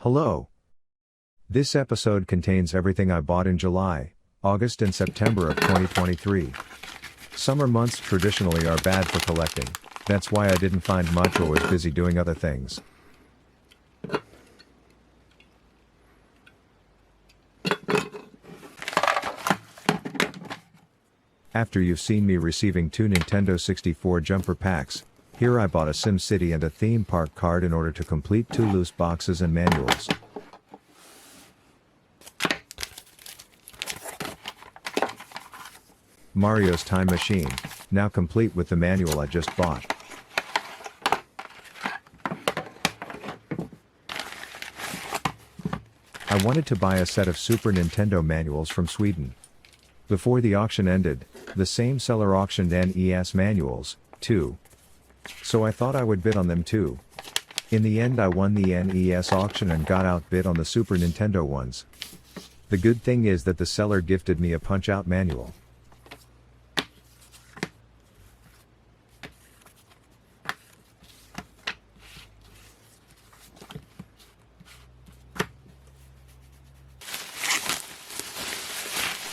Hello. This episode contains everything I bought in July, August and September of 2023. Summer months traditionally are bad for collecting, that's why I didn't find much or was busy doing other things. After you've seen me receiving 2 Nintendo 64 jumper packs, here I bought a SimCity and a theme park card in order to complete 2 loose boxes and manuals. Mario's Time Machine, now complete with the manual I just bought. I wanted to buy a set of Super Nintendo manuals from Sweden. Before the auction ended, the same seller auctioned NES manuals, too. So I thought I would bid on them too. In the end I won the NES auction and got outbid on the Super Nintendo ones. The good thing is that the seller gifted me a punch-out manual.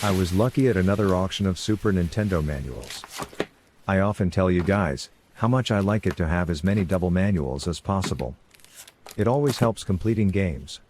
I was lucky at another auction of Super Nintendo manuals. I often tell you guys how much I like it to have as many double manuals as possible. It always helps completing games.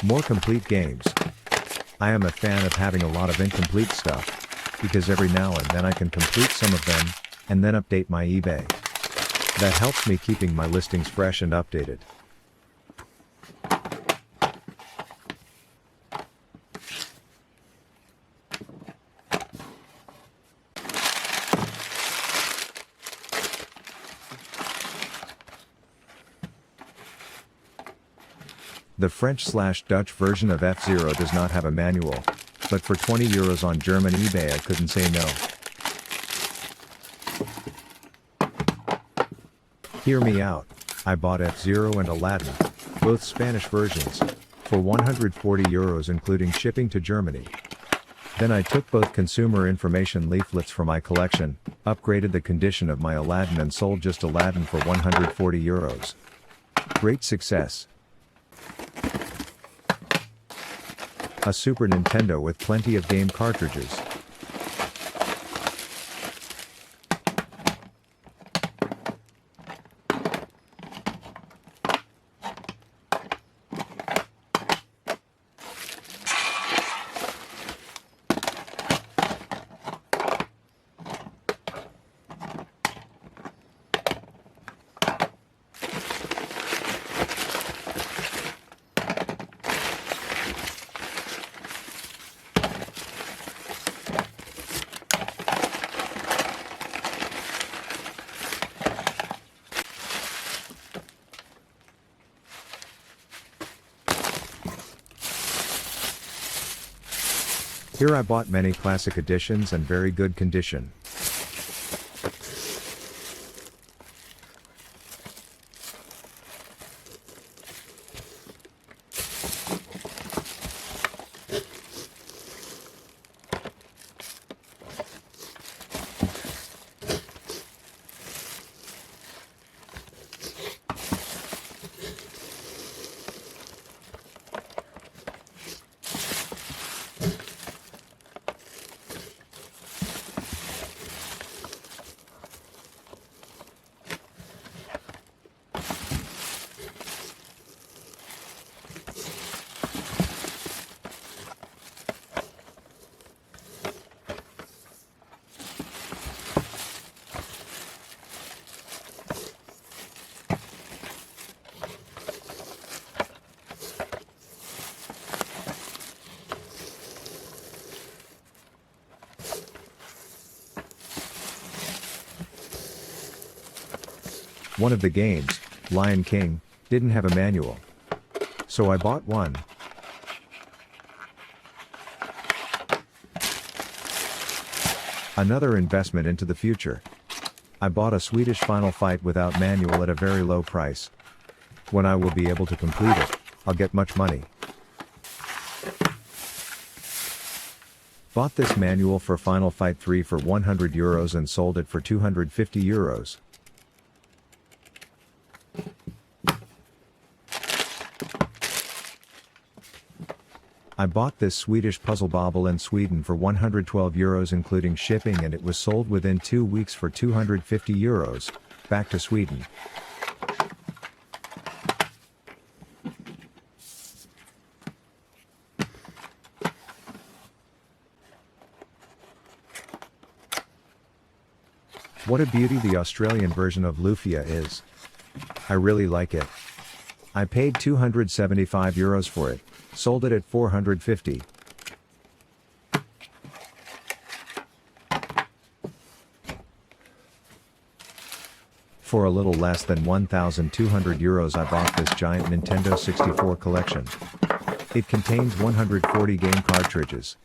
More complete games. I am a fan of having a lot of incomplete stuff, because every now and then I can complete some of them, and then update my eBay. That helps me keeping my listings fresh and updated. The French/Dutch version of F-Zero does not have a manual, but for €20 on German eBay I couldn't say no. Hear me out, I bought F-Zero and Aladdin, both Spanish versions, for €140 including shipping to Germany. Then I took both consumer information leaflets for my collection, upgraded the condition of my Aladdin and sold just Aladdin for €140. Great success. A Super Nintendo with plenty of game cartridges. Here I bought many classic editions and very good condition. One of the games, Lion King, didn't have a manual. So I bought one. Another investment into the future. I bought a Swedish Final Fight without manual at a very low price. When I will be able to complete it, I'll get much money. Bought this manual for Final Fight 3 for €100 and sold it for €250. I bought this Swedish puzzle bobble in Sweden for €112 including shipping and it was sold within 2 weeks for €250, back to Sweden. What a beauty the Australian version of Lufia is. I really like it. I paid €275 for it, sold it at $450. For a little less than €1,200 I bought this giant Nintendo 64 collection. It contains 140 game cartridges.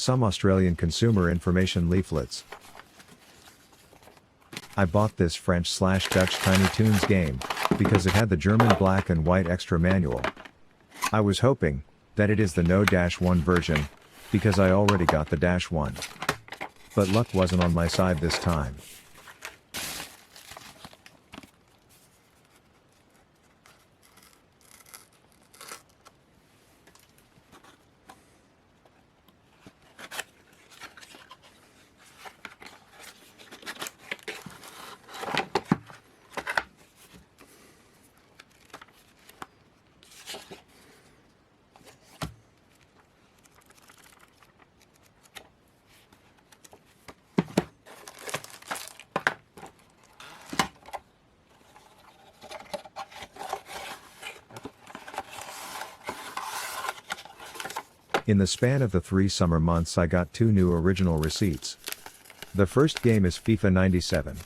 some Australian consumer information leaflets. I bought this French/Dutch Tiny Toons game, because it had the German black and white extra manual. I was hoping that it is the No-1 version, because I already got the -1. But luck wasn't on my side this time. In the span of the 3 summer months I got 2 new original receipts. The first game is FIFA 97.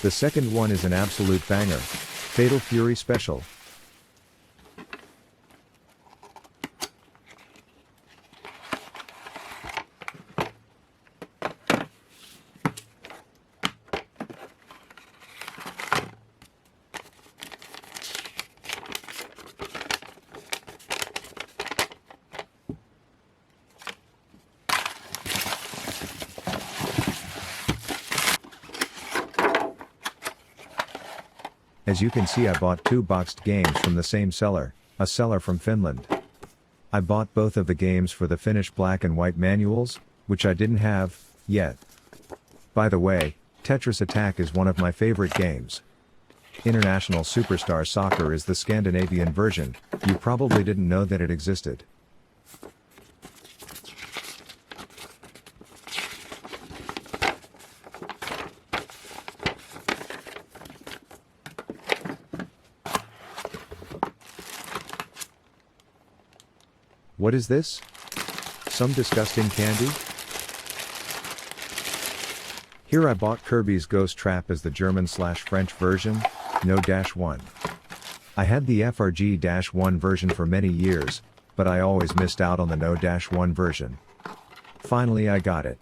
The second one is an absolute banger, Fatal Fury Special. As you can see, I bought 2 boxed games from the same seller, a seller from Finland. I bought both of the games for the Finnish black and white manuals, which I didn't have yet. By the way, Tetris Attack is one of my favorite games. International Superstar Soccer is the Scandinavian version. You probably didn't know that it existed. What is this? Some disgusting candy? Here I bought Kirby's Ghost Trap as the German/French version, No-1. I had the FRG-1 version for many years, but I always missed out on the No-1 version. Finally I got it.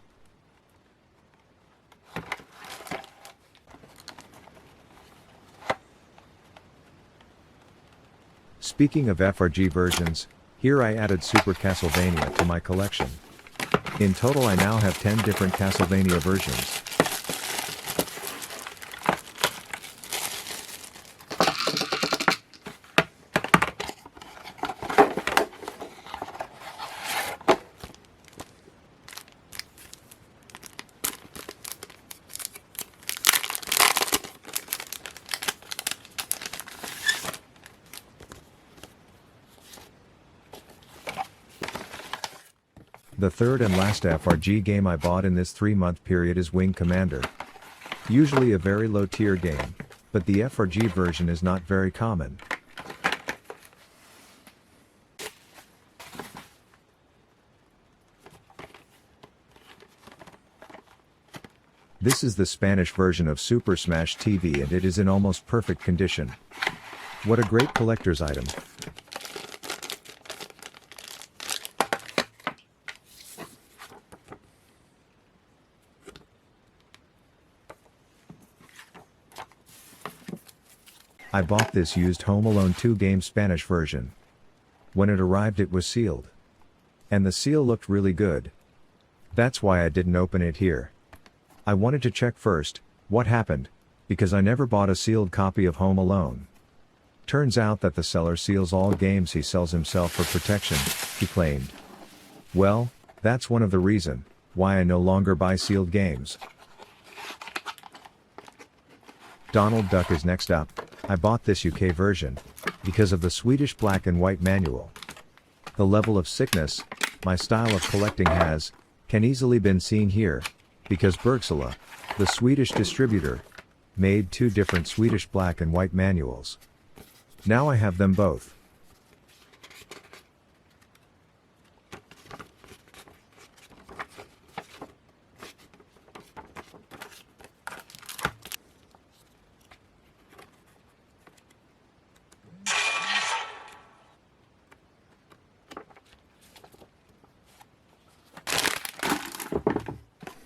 Speaking of FRG versions, here I added Super Castlevania to my collection. In total I now have 10 different Castlevania versions. The third and last FRG game I bought in this 3-month period is Wing Commander. Usually a very low tier game, but the FRG version is not very common. This is the Spanish version of Super Smash TV and it is in almost perfect condition. What a great collector's item. I bought this used Home Alone 2 game Spanish version. When it arrived it was sealed. And the seal looked really good. That's why I didn't open it here. I wanted to check first what happened, because I never bought a sealed copy of Home Alone. Turns out that the seller seals all games he sells himself for protection, he claimed. Well, that's one of the reasons why I no longer buy sealed games. Donald Duck is next up. I bought this UK version because of the Swedish black and white manual. The level of sickness my style of collecting has can easily been seen here, because Bergsala, the Swedish distributor, made 2 different Swedish black and white manuals. Now I have them both.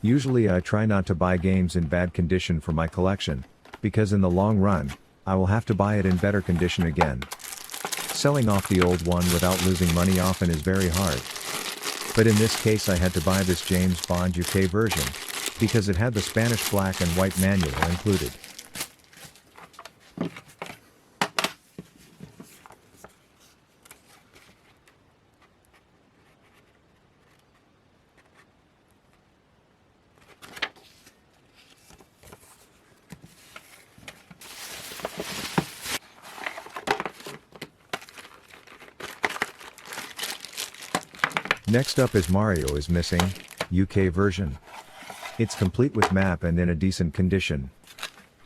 Usually I try not to buy games in bad condition for my collection, because in the long run, I will have to buy it in better condition again. Selling off the old one without losing money often is very hard. But in this case I had to buy this James Bond UK version, because it had the Spanish black and white manual included. Next up is Mario is Missing, UK version. It's complete with map and in a decent condition.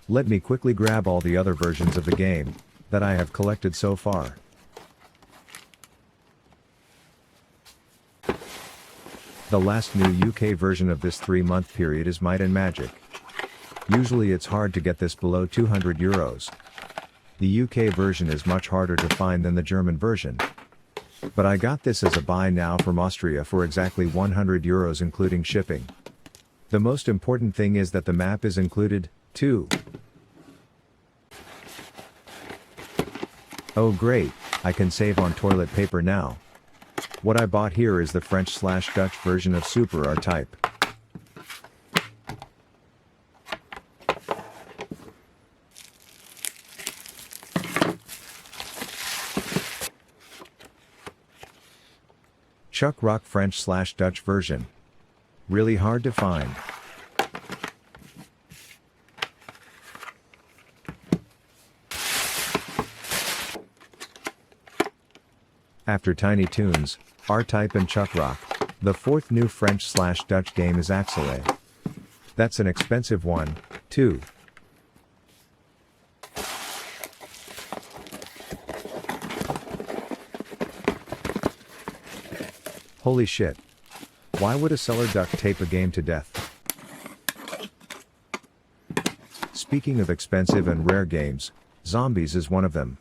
Let me quickly grab all the other versions of the game that I have collected so far. The last new UK version of this 3-month period is Might and Magic. Usually it's hard to get this below €200. The UK version is much harder to find than the German version. But I got this as a buy now from Austria for exactly €100 including shipping. The most important thing is that the map is included, too. Oh great, I can save on toilet paper now. What I bought here is the French/Dutch version of Super R-Type. Chuck Rock French/Dutch version. Really hard to find. After Tiny Toons, R-Type and Chuck Rock, the 4th new French/Dutch game is Axelay. That's an expensive one, too. Holy shit. Why would a seller duct tape a game to death? Speaking of expensive and rare games, Zombies is one of them.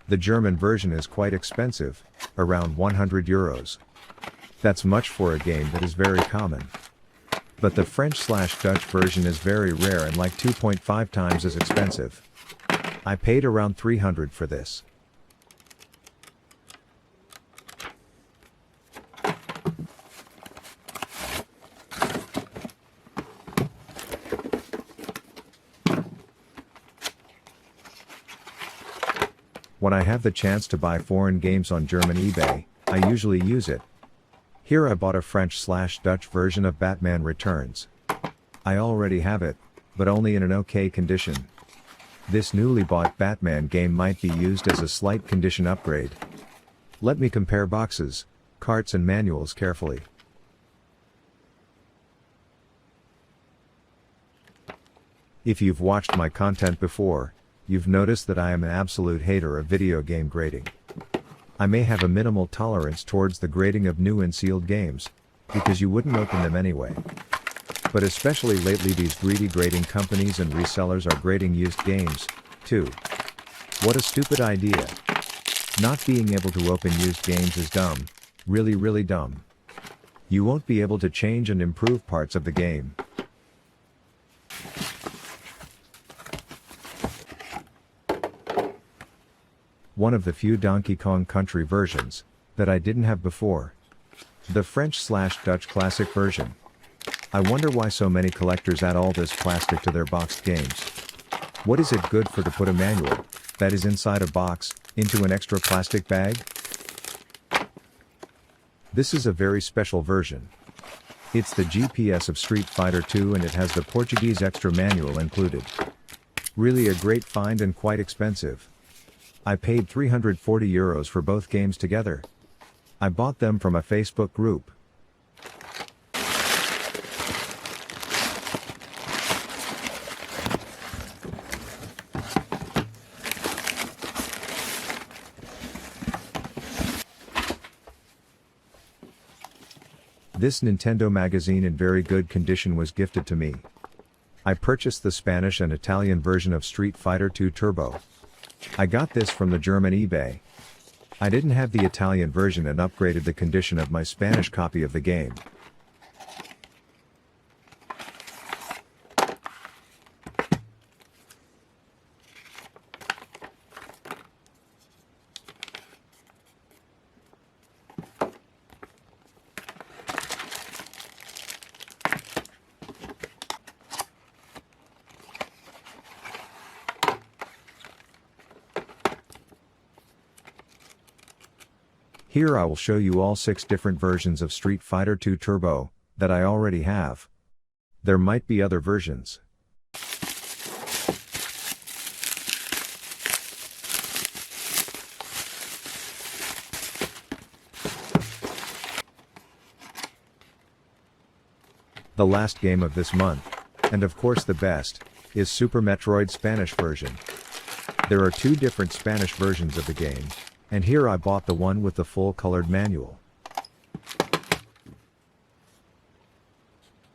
The German version is quite expensive, around €100. That's much for a game that is very common. But the French/Dutch version is very rare and like 2.5 times as expensive. I paid around $300 for this. When I have the chance to buy foreign games on German eBay, I usually use it. Here I bought a French/Dutch version of Batman Returns. I already have it, but only in an okay condition. This newly bought Batman game might be used as a slight condition upgrade. Let me compare boxes, carts and manuals carefully. If you've watched my content before, you've noticed that I am an absolute hater of video game grading. I may have a minimal tolerance towards the grading of new and sealed games, because you wouldn't open them anyway. But especially lately these greedy grading companies and resellers are grading used games, too. What a stupid idea. Not being able to open used games is dumb, really dumb. You won't be able to change and improve parts of the game. One of the few Donkey Kong Country versions that I didn't have before. The French/Dutch classic version. I wonder why so many collectors add all this plastic to their boxed games. What is it good for to put a manual that is inside a box into an extra plastic bag? This is a very special version. It's the GPS of Street Fighter 2 and it has the Portuguese extra manual included. Really a great find and quite expensive. I paid €340 for both games together. I bought them from a Facebook group. This Nintendo magazine in very good condition was gifted to me. I purchased the Spanish and Italian version of Street Fighter II Turbo. I got this from the German eBay. I didn't have the Italian version and upgraded the condition of my Spanish copy of the game. Here I will show you all 6 different versions of Street Fighter II Turbo that I already have. There might be other versions. The last game of this month, and of course the best, is Super Metroid Spanish version. There are 2 different Spanish versions of the game, and here I bought the one with the full colored manual.